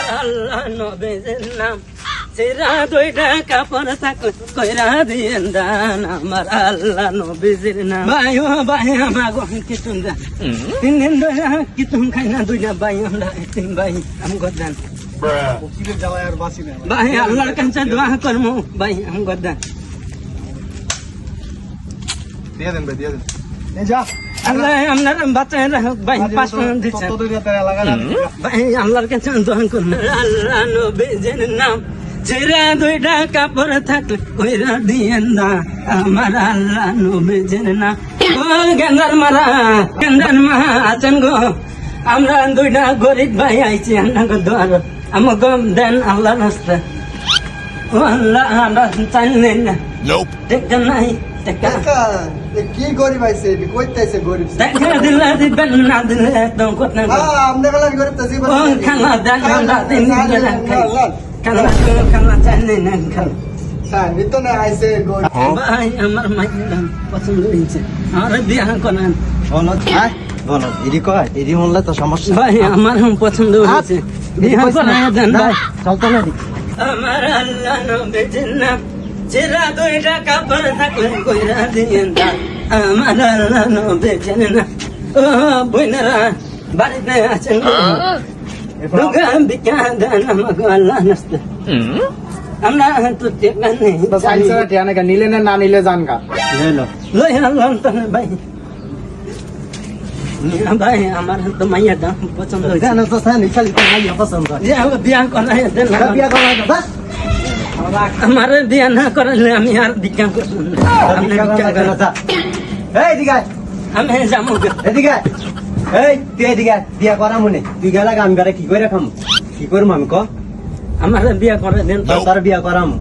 আমার আল্লাহ নবীর নাম চিরা দুইটা কাপড় থাকলে কইরা দিয়েন দান আমার আল্লাহ নবীর নাম ভাই ও ভাই আমাগো কিছু দান তিন দিন ধরে কিছু খাই না দুইটা ভাই আমরা তিন ভাই আমগো দান ভাই আল্লাহর কাছে দোয়া করমু ভাই আমগো দান দিয়ে দেন ভাই দিয়ে দেন এই যা আল্লাহ আপনার বাচ্চারা ভাই 5 মিনিট দিচ্ছেন ভাই আল্লাহর কাছে দোয়া করমু আল্লাহ নবীর নাম চিরা দুইটা কাপড় থাকলে কইরা দিয়েন না আমার আল্লাহ নবীর নাম ও গেন্দার মা আছেন গো আমরা দুইটা গরিব ভাই আইছি আপনাকে দোয়ার আমাকে দেন আল্লাহ রাস্তা ও আল্লাহ আমরা চাইলেন না দেখা নাই দেখা কি গরিব আইছে কইতাইছে গরিব দেখা দিলে দিবেন না দিলে একদম কথা আমনে গলা গরিব তো জীবন ও খানা দেন আমরা দিন খানা চাইলেন না খানা স্যার নিতো না আইছে গরিব ভাই আমার মাইয়ের পছন্দ হয়েছে আমার বিয়া করেন বলো বলো এডি কয় এডি হলে তো সমস্যা ভাই আমার পছন্দ হয়েছে বিয়া করাই দেন ভাই চলতো না আমার আল্লাহ নবীর নাম চিরা দুইটা কাপড় থাকলে কইরা দিয়েন দান আমার আল্লাহ নবীর নাম ও বইনারা বাড়িতে আছেন দুগা বিকা দেন আমাকে আল্লাহ নাস্তা আমরা তো টেকা নেই সাইন্সরা টিয়ানে কা নিলে না নিলে জানগা লই আল্লাহ তো ভাই ভাই আমার তো মাইয়া দাম পছন্দ হয়েছে জানো তো স্যার নিখালি তো মাইয়া পছন্দ যে বিয়া করাই দেন বিয়া করা দাদা আমার বিয়া না করালে আমি আর ভিক্ষা করব এই দিকে আমি যাবো এদিকে এই তুই এদিকে বিয়া করা মনে তুই গেলে আমি কি করে খাম কি করবো আমি ক আমার বিয়া করে দেন তার বিয়া করাম